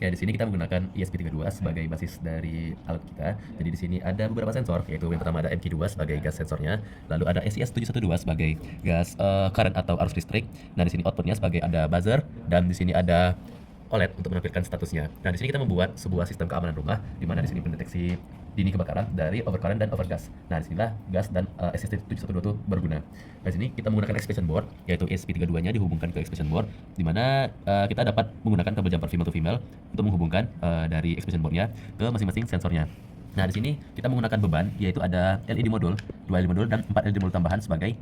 Ya, di sini kita menggunakan ESP32 sebagai basis dari alat kita. Jadi di sini ada beberapa sensor, yaitu yang pertama ada MQ2 sebagai gas sensornya, lalu ada SES712 sebagai gas current atau arus listrik. Nah, di sini outputnya sebagai ada buzzer, dan di sini ada OLED untuk menampilkan statusnya. Nah, di sini kita membuat sebuah sistem keamanan rumah, di mana di sini mendeteksi dini kebakaran dari overcurrent dan overgas. Nah, disinilah gas dan SST712 itu berguna. Nah, di sini kita menggunakan expression board, yaitu ESP32-nya dihubungkan ke expression board, di mana kita dapat menggunakan kabel jumper female to female untuk menghubungkan dari expression board-nya ke masing-masing sensornya. Nah, di sini kita menggunakan beban, yaitu ada LED modul, 2 LED modul dan 4 LED modul tambahan sebagai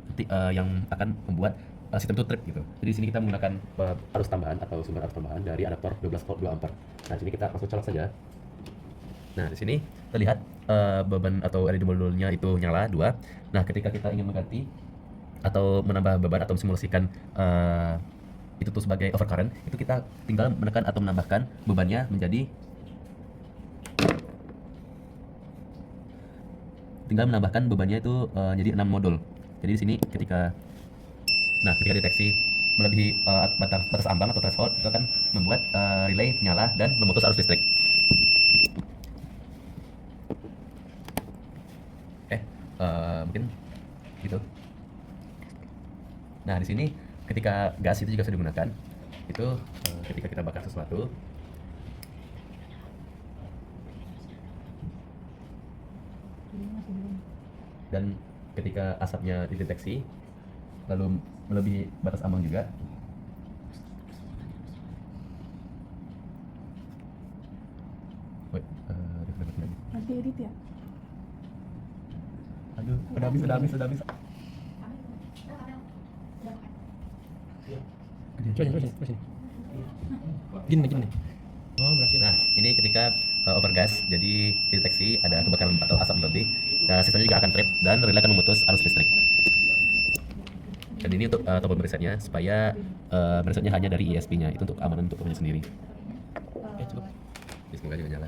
yang akan membuat sistem itu trip gitu. Jadi di sini kita menggunakan arus tambahan atau sumber arus tambahan dari adaptor 12 volt 2 ampere. Nah, di sini kita langsung colok saja. Nah, di sini terlihat beban atau LED modulnya itu nyala 2. Nah, ketika kita ingin mengganti atau menambah beban atau simulasikan itu tuh sebagai overcurrent, itu kita tinggal menekan atau menambahkan bebannya menjadi itu jadi 6 modul. Jadi di sini ketika deteksi melebihi batas ambang atau threshold, itu akan membuat relay nyala dan memutus arus listrik. Mungkin gitu. Nah, di sini ketika gas itu juga bisa digunakan. Itu ketika kita bakar sesuatu, dan ketika asapnya dideteksi lalu melebihi batas ambang juga. Nanti edit ya. Aduh, udah habis. Terus. Gini. Oh, berhasil. Nah, ini ketika overgas, jadi dideteksi ada kebakaran atau asap lebih, sistemnya juga akan trip dan relay akan memutus arus listrik. Dan ini untuk tombol meresetnya, supaya meresetnya hanya dari ESP-nya, itu untuk keamanan untuk tombolnya sendiri. Oke, cukup. Semoga juga nyala.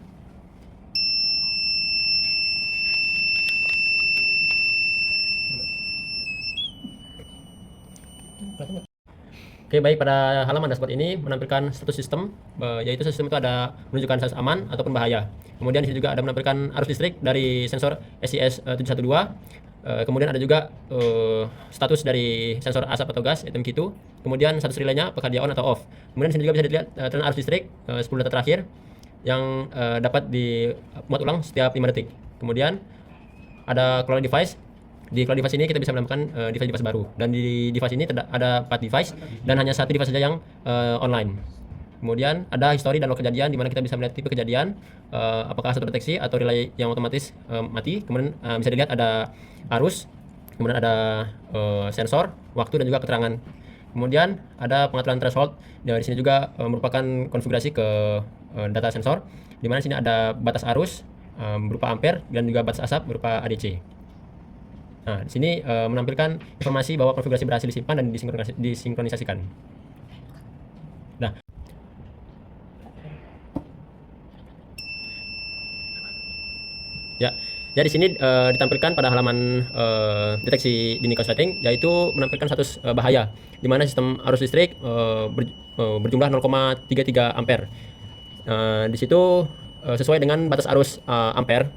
Oke, baik, pada halaman dashboard ini menampilkan status sistem, yaitu sistem itu ada menunjukkan status aman ataupun bahaya. Kemudian di sini juga ada menampilkan arus listrik dari sensor SES712. Kemudian ada juga status dari sensor asap atau gas MQ2. Kemudian status relaynya apakah dia on atau off. Kemudian di sini juga bisa dilihat tren arus listrik 10 data terakhir yang dapat dimuat ulang setiap 5 detik. Kemudian ada cloud device. Di cloud device ini kita bisa menambahkan device baru, dan di device ini ada 4 device dan hanya satu device saja yang online. Kemudian ada history dan log kejadian, di mana kita bisa melihat tipe kejadian, apakah satu deteksi atau relay yang otomatis mati. Kemudian bisa dilihat ada arus, kemudian ada sensor, waktu, dan juga keterangan. Kemudian ada pengaturan threshold. Di sini juga merupakan konfigurasi ke data sensor, di mana sini ada batas arus berupa ampere dan juga batas asap berupa ADC. Nah, di sini menampilkan informasi bahwa konfigurasi berhasil disimpan dan disinkronisasikan. Nah, ya di sini ditampilkan pada halaman deteksi dini korsleting, yaitu menampilkan status bahaya, di mana sistem arus listrik berjumlah 0,33 ampere. Di situ sesuai dengan batas arus ampere,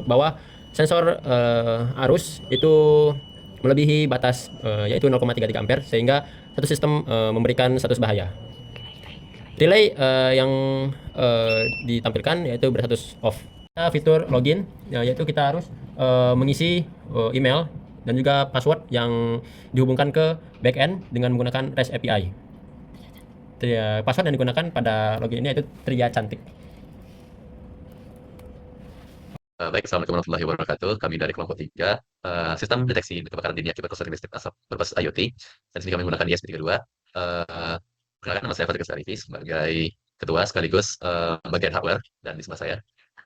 bahwa sensor arus itu melebihi batas yaitu 0,33 ampere, sehingga satu sistem memberikan status bahaya. Relay yang ditampilkan yaitu berstatus off. Fitur login, yaitu kita harus mengisi email dan juga password yang dihubungkan ke backend dengan menggunakan REST API. Password yang digunakan pada login ini yaitu Tria Cantik. Baik, Assalamualaikum warahmatullahi wabarakatuh. Kami dari kelompok 3, sistem deteksi kebakaran dini akibat korsleting listrik asap berbasis IoT. Dan di sini kami menggunakan ESP32. Perkenalkan, nama saya Fatik Sarifi sebagai ketua sekaligus bagian hardware, dan di sebelah saya.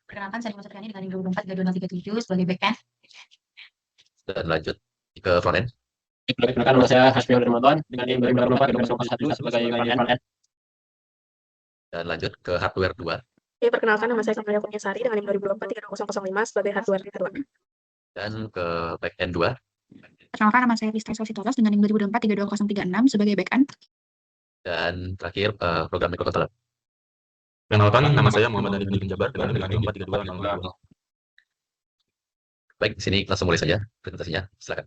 Perkenalkan, saya Dimas Sutriani dengan NIM 2024-3037 sebagai backend. Dan lanjut ke frontend. Perkenalkan, nama saya Hasbi Ramadan dengan NIM 2024-3001 sebagai frontend. Dan lanjut ke hardware 2. Oke, perkenalkan, nama saya Kamelia Kurniasari dengan NIM 2024-3005 sebagai hardware 2. Dan ke backend 2. Perkenalkan, nama saya Krista Sitoros dengan NIM 2024-32036 sebagai backend. Dan terakhir program microcontroller. Perkenalkan, nama saya Muhammad Hanif bin Jabar dengan NIM 43262. Baik, di sini langsung mulai saja presentasinya. Silakan.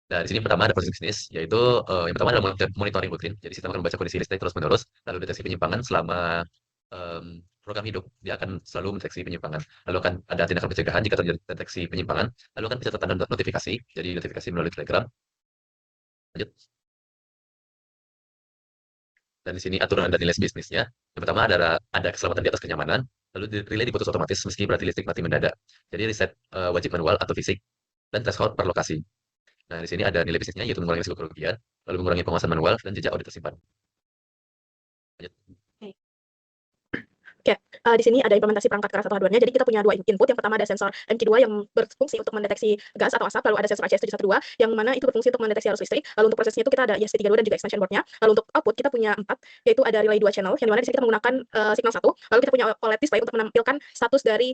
Nah, di sini pertama ada proses bisnis, yaitu yang pertama adalah monitoring rutin. Jadi sistem akan membaca kondisi listrik terus-menerus, lalu deteksi penyimpangan selama program hidup. Dia akan selalu mendeteksi penyimpangan. Lalu akan ada tindakan pencegahan jika terjadi deteksi penyimpangan. Lalu akan pencatatan dan notifikasi, jadi notifikasi melalui Telegram. Lanjut. Dan di sini aturan dan nilai bisnisnya. Yang pertama ada keselamatan di atas kenyamanan, lalu relay diputus otomatis meski berarti listrik mati mendadak. Jadi riset wajib manual atau fisik, dan threshold per lokasi. Nah, di sini ada nilai bisnisnya, yaitu mengurangi risiko kerugian, lalu mengurangi pengawasan manual, dan jejak audit tersimpan. Lanjut. Di sini ada implementasi perangkat keras atau hardware-nya. Jadi kita punya dua input. Yang pertama ada sensor MQ2 yang berfungsi untuk mendeteksi gas atau asap. Lalu ada sensor ACS712 yang mana itu berfungsi untuk mendeteksi arus listrik. Lalu untuk prosesnya itu kita ada ESP32 dan juga extension board-nya. Lalu untuk output kita punya 4, yaitu ada relay 2 channel, yang dimana di sini kita menggunakan signal 1. Lalu kita punya OLED display untuk menampilkan status dari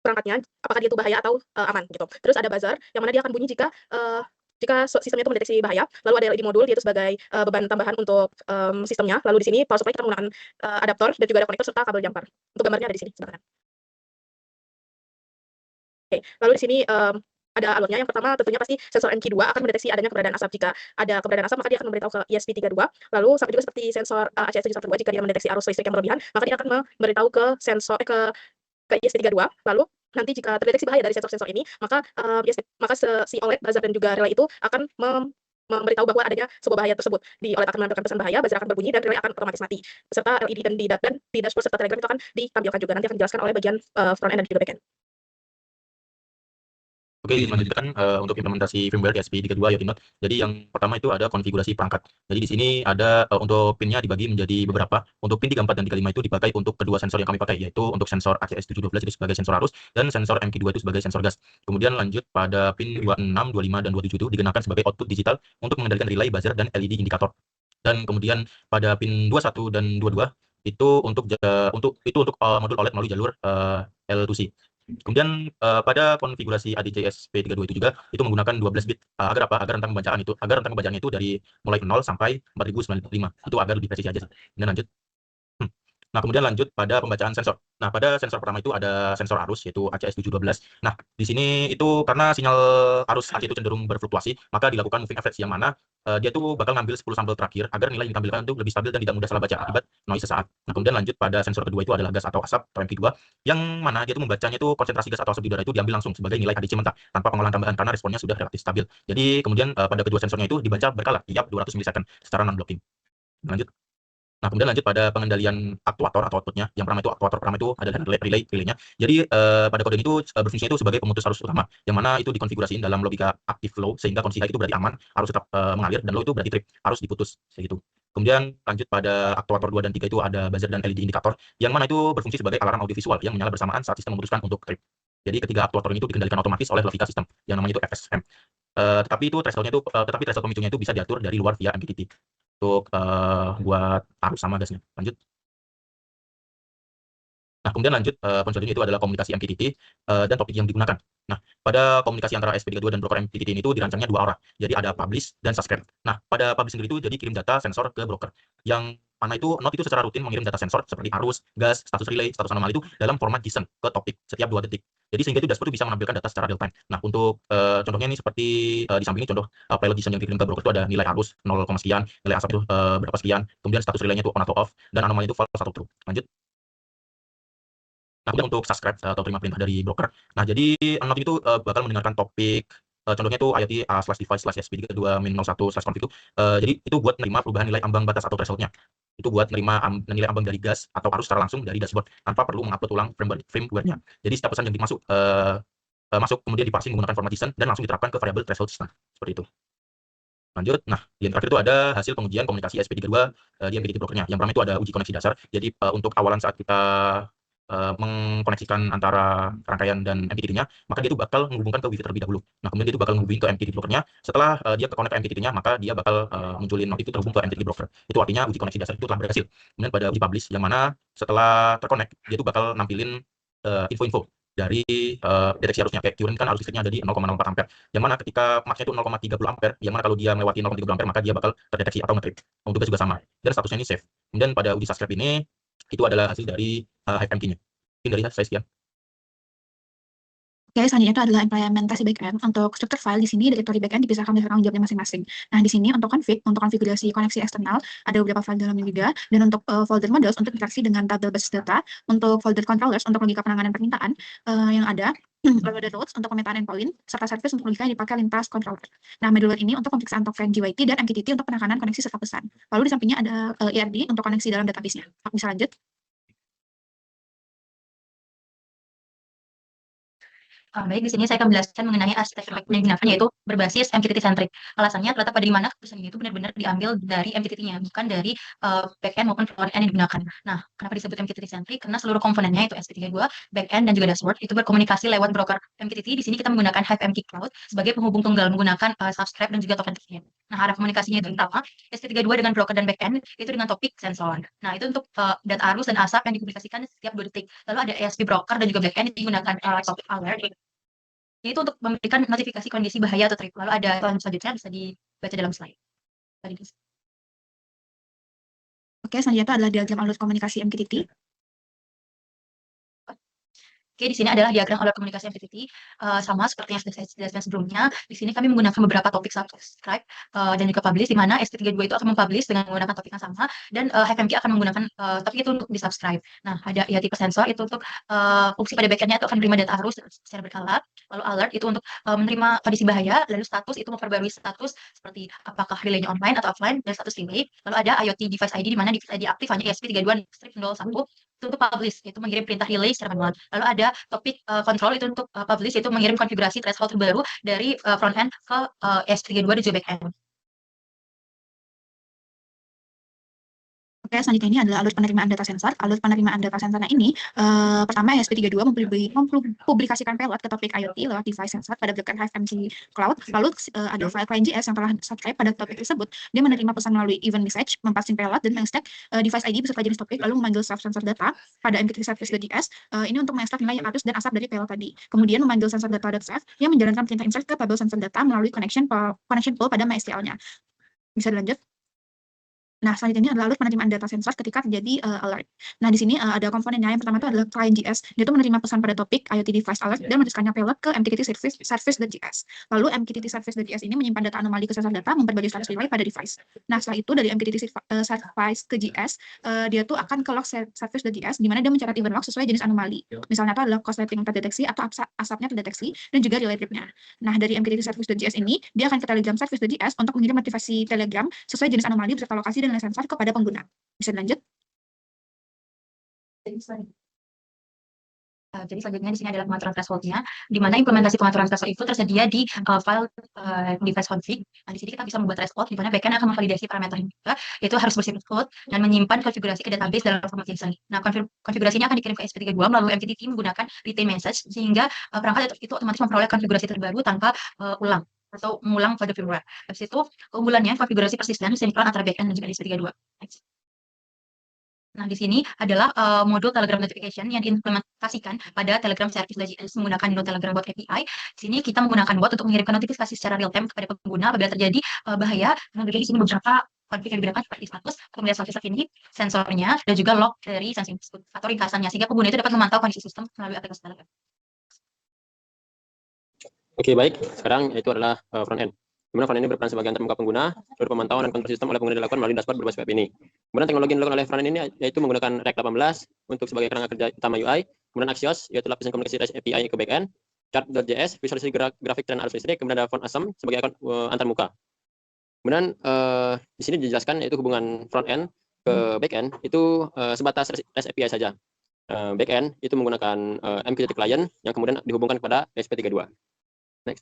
perangkatnya, apakah dia itu bahaya atau aman gitu. Terus ada buzzer yang mana dia akan bunyi jika sistemnya itu mendeteksi bahaya. Lalu ada LED modul, yaitu sebagai beban tambahan untuk sistemnya. Lalu di sini power supply kita menggunakan adaptor dan juga ada konektor serta kabel jumper. Untuk gambarnya ada di sini sebelah kanan. Oke, lalu di sini ada alurnya. Yang pertama tentunya pasti sensor MQ2 akan mendeteksi adanya keberadaan asap. Jika ada keberadaan asap, maka dia akan memberitahu ke ESP32. Lalu sama juga seperti sensor ACS712, jika dia mendeteksi arus listrik yang berlebihan, maka dia akan memberitahu ke ke ESP32. Lalu nanti jika terdeteksi bahaya dari sensor-sensor ini, maka si OLED, buzzer dan juga relay itu akan memberitahu bahwa adanya sebuah bahaya tersebut. Di OLED akan menampilkan pesan bahaya, buzzer akan berbunyi, dan relay akan otomatis mati. Serta LED dan di dashboard serta Telegram itu akan ditampilkan juga. Nanti akan dijelaskan oleh bagian front end dan juga back end. Oke, dilanjutkan untuk implementasi firmware ESP32 IoT Node. Jadi yang pertama itu ada konfigurasi perangkat. Jadi di sini ada untuk pinnya dibagi menjadi beberapa. Untuk pin 34 dan 35 itu dipakai untuk kedua sensor yang kami pakai, yaitu untuk sensor ACS712 itu sebagai sensor arus dan sensor MQ2 itu sebagai sensor gas. Kemudian lanjut pada pin 26, 25 dan 27 itu digunakan sebagai output digital untuk mengendalikan relay, buzzer dan LED indikator. Dan kemudian pada pin 21 dan 22 itu untuk modul OLED melalui jalur L2C. Kemudian pada konfigurasi ADC-SP32 itu juga itu menggunakan 12 bit agar rentang pembacaannya itu dari mulai 0 sampai 4095. Itu agar lebih presisi aja sih. Kemudian lanjut. Nah, kemudian lanjut pada pembacaan sensor. Nah, pada sensor pertama itu ada sensor arus, yaitu ACS712. Nah, di sini itu karena sinyal arus AC itu cenderung berfluktuasi, maka dilakukan moving average yang mana dia tuh bakal ngambil 10 sampel terakhir agar nilai yang ditampilkan itu lebih stabil dan tidak mudah salah baca akibat noise sesaat. Nah, kemudian lanjut pada sensor kedua itu adalah gas atau asap atau MQ2, yang mana dia tuh membacanya itu konsentrasi gas atau asap di udara itu diambil langsung sebagai nilai ADC mentah tanpa pengolahan tambahan karena responnya sudah relatif stabil. Jadi kemudian pada kedua sensornya itu dibaca berkala tiap 200 milisecond secara non-blocking. Lanjut. Nah, kemudian lanjut pada pengendalian aktuator atau outputnya. Yang pertama itu aktuator pertama itu adalah relaynya. Jadi pada kode ini itu berfungsi itu sebagai pemutus arus utama, yang mana itu dikonfigurasikan dalam logika active flow sehingga kondisi high itu berarti aman, arus tetap mengalir, dan low itu berarti trip, arus diputus segitu. Kemudian lanjut pada aktuator 2 dan 3 itu ada buzzer dan LED indikator, yang mana itu berfungsi sebagai alarm audiovisual yang menyala bersamaan saat sistem memutuskan untuk trip. Jadi ketiga aktuator ini itu dikendalikan otomatis oleh logika sistem yang namanya itu FSM. Tetapi threshold pemicunya itu bisa diatur dari luar via MPPT untuk buat arus sama gasnya. Lanjut. Nah, kemudian lanjut poin selanjutnya itu adalah komunikasi MPPT dan topik yang digunakan. Nah, pada komunikasi antara SP32 dan broker MPPT ini itu dirancangnya dua arah. Jadi ada publish dan subscribe. Nah, pada publish sendiri itu jadi kirim data sensor ke broker. Yang mana itu node itu secara rutin mengirim data sensor seperti arus, gas, status relay, status anomali itu dalam format JSON ke topik setiap 2 detik. Jadi sehingga itu dashboard itu bisa menampilkan data secara real time. Nah, untuk contohnya ini seperti di samping ini contoh payload JSON yang dikirim ke broker itu ada nilai arus 0, sekian, nilai asap itu berapa sekian, kemudian status relaynya itu on atau off, dan anomali itu false atau true. Lanjut. Nah, kemudian untuk subscribe atau terima perintah dari broker. Nah, jadi node itu bakal mendengarkan topik contohnya itu IoT /device/SP32-01/config itu. Jadi itu buat menerima perubahan nilai ambang batas atau threshold-nya. Itu buat menerima nilai ambang dari gas atau arus secara langsung dari dashboard tanpa perlu mengupload ulang firmware-nya. Jadi setiap pesan yang masuk kemudian diparsing menggunakan format JSON dan langsung diterapkan ke variabel threshold system. Seperti itu. Lanjut. Nah, yang terakhir itu ada hasil pengujian komunikasi SP32 di MPPT brokernya. Yang pertama itu ada uji koneksi dasar. Jadi untuk awalan saat kita mengkoneksikan antara rangkaian dan MPPT-nya, maka dia itu bakal menghubungkan ke Wi-Fi terlebih dahulu. Nah, kemudian dia itu bakal menghubungi ke MPPT brokernya. Setelah dia ke connect ke MPPT-nya, maka dia bakal munculin node itu terhubung ke MPPT broker. Itu artinya uji koneksi dasar itu telah berhasil. Kemudian pada uji publish, yang mana setelah terconnect, dia itu bakal nampilin info-info dari deteksi arusnya. Kayak current kan arus listriknya ada di 0,04 ampere, yang mana ketika max-nya itu 0,30 ampere, yang mana kalau dia melewati 0,30 ampere maka dia bakal terdeteksi atau nge-trip. Untuk gas juga sama, dan statusnya ini safe. Kemudian pada uji subscribe ini itu adalah hasil dari HiveMQ-nya. Mungkin dari saya sekian. Oke, selanjutnya itu adalah implementasi backend. Untuk struktur file di sini, directory backend dipisahkan berdasarkan tanggung jawabnya masing-masing. Nah, di sini untuk konfigurasi koneksi eksternal, ada beberapa file dalamnya juga. Dan untuk folder models untuk interaksi dengan tabel basis data, untuk folder controllers untuk logika penanganan permintaan yang ada, lalu ada routes untuk pemetaan endpoint, serta service untuk logika yang dipakai lintas controller. Nah, moduler ini untuk pemeriksaan token GYT dan MQTT untuk penanganan koneksi serta pesan. Lalu di sampingnya ada ERD untuk koneksi dalam database-nya. Bisa lanjut? Baik, di sini saya akan menjelaskan mengenai arsitektur yang digunakan, yaitu berbasis MQTT centric. Alasannya terletak pada di mana keputusan ini itu benar-benar diambil dari MQTT-nya, bukan dari backend maupun front end yang digunakan. Nah, kenapa disebut MQTT centric? Karena seluruh komponennya itu SP32, backend dan juga dashboard itu berkomunikasi lewat broker MQTT. Di sini kita menggunakan HiveMQ Cloud sebagai penghubung tunggal menggunakan subscribe dan juga token token. Nah, arah komunikasinya itu pertama, SP32 dengan broker dan backend itu dengan topik sensor. Nah, itu untuk data arus dan asap yang dikomunikasikan setiap 2 detik. Lalu ada ESP broker dan juga backend yang menggunakan topik alert. Itu untuk memberikan notifikasi kondisi bahaya atau trip. Lalu ada selanjutnya bisa dibaca dalam slide. Oke, selanjutnya itu adalah diagram alur komunikasi MQTT. Oke, di sini adalah diagram alur komunikasi MQTT, sama seperti yang sudah saya jelaskan sebelumnya. Di sini kami menggunakan beberapa topik subscribe dan juga publish, di mana SP32 itu akan mempublish dengan menggunakan topik yang sama, dan HiveMQ akan menggunakan topik itu untuk di subscribe. Nah, ada ya tipe sensor itu untuk fungsi pada backendnya itu akan menerima data arus secara berkala. Lalu alert itu untuk menerima kondisi bahaya. Lalu status itu memperbarui status seperti apakah relaynya online atau offline, dan status relay. Lalu ada IoT device ID, di mana device ID aktif hanya ESP32-01 itu untuk publish, itu mengirim perintah relay secara manual. Lalu ada topik control itu untuk publish, itu mengirim konfigurasi threshold terbaru dari front end ke ESP32 dan juga back end. Oke, selanjutnya ini adalah alur penerimaan data sensor. Alur penerimaan data sensornya ini, pertama ESP32 mempublikasikan payload ke topik IoT lewat device sensor pada broker HiveMQ Cloud. Lalu ada file client JS yang telah subscribe pada topik tersebut. Dia menerima pesan melalui event message, mempassing payload dan mengestek device ID beserta jenis topik, lalu memanggil self sensor data pada MQTT service.js. Ini untuk mengestek nilai arus dan asap dari payload tadi. Kemudian memanggil sensor data.saf yang menjalankan perintah insert ke tabel sensor data melalui connection pool pada MySQL-nya. Bisa dilanjut? Nah, selanjutnya ini adalah alur penerimaan data sensor ketika terjadi alert. Nah, di sini ada komponennya. Yang pertama itu adalah client JS. Dia itu menerima pesan pada topik IoT device alert dan menuliskannya payload ke MQTT service.js. Lalu MQTT service.js ini menyimpan data anomali ke sensor data, memperbarui status relay pada device. Nah, setelah itu dari MQTT service ke JS, dia tuh akan ke log service.js, di mana dia mencatat event log sesuai jenis anomali. Misalnya itu adalah korsleting terdeteksi atau asapnya terdeteksi, dan juga relay tripnya. Nah, dari MQTT service.js ini, dia akan ke telegram service.js untuk mengirim notifikasi telegram sesuai jenis anomali beserta lokasi dan sensor kepada pengguna. Bisa dilanjut? Jadi selanjutnya di sini adalah pengaturan threshold-nya, di mana implementasi pengaturan threshold itu tersedia di file device config. Nah, di sini kita bisa membuat threshold, di mana backend akan memvalidasi parameter juga, yaitu harus bersifat code dan menyimpan konfigurasi ke database dalam format JSON. Nah, konfigurasinya akan dikirim ke SP32 melalui MQTT menggunakan retain message, sehingga perangkat itu otomatis memperoleh konfigurasi terbaru tanpa ulang atau mengulang kode firmware. Habis itu, keunggulannya konfigurasi persisten sinkron antara backend dan juga SP32. Nah, di sini adalah modul Telegram notification yang diimplementasikan pada Telegram service.js menggunakan Node Telegram bot API. Di sini kita menggunakan bot untuk mengirimkan notifikasi secara real time kepada pengguna apabila terjadi bahaya. Nah, di sini beberapa konfig yang digunakan seperti status, kemudian status ini, sensornya, dan juga log dari sensing tersebut atau ringkasannya, sehingga pengguna itu dapat memantau kondisi sistem melalui aplikasi Telegram. Oke, baik. Sekarang itu adalah front end. Dimana front end ini berperan sebagai antarmuka pengguna, seluruh pemantauan dan kontrol sistem oleh pengguna dilakukan melalui dashboard berbasis web ini. Kemudian teknologi yang dilakukan oleh front end ini yaitu menggunakan React 18 untuk sebagai kerangka kerja utama UI, kemudian Axios yaitu lapisan komunikasi REST API ke backend, Chart.js visualisasi grafik tren arus listrik, kemudian ada Font Awesome sebagai antarmuka. Kemudian di sini dijelaskan yaitu hubungan front end ke backend itu sebatas REST API saja. Backend itu menggunakan MQTT client yang kemudian dihubungkan kepada ESP32. Next.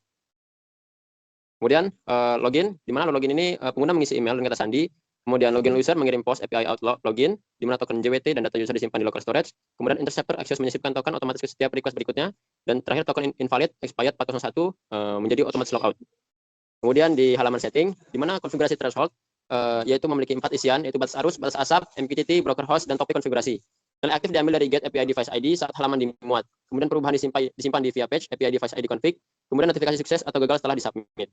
Kemudian login, di mana login ini pengguna mengisi email dan kata sandi. Kemudian login user mengirim post API out login, di mana token JWT dan data user disimpan di local storage. Kemudian interceptor Axios menyisipkan token otomatis ke setiap request berikutnya. Dan terakhir token invalid expired 401 menjadi otomatis logout. Kemudian di halaman setting, di mana konfigurasi threshold yaitu memiliki 4 isian, yaitu batas arus, batas asap, MQTT, broker host, dan topik konfigurasi. Nilai aktif diambil dari get API device ID saat halaman dimuat. Kemudian perubahan disimpan di via patch API device ID config. Kemudian notifikasi sukses atau gagal setelah disubmit.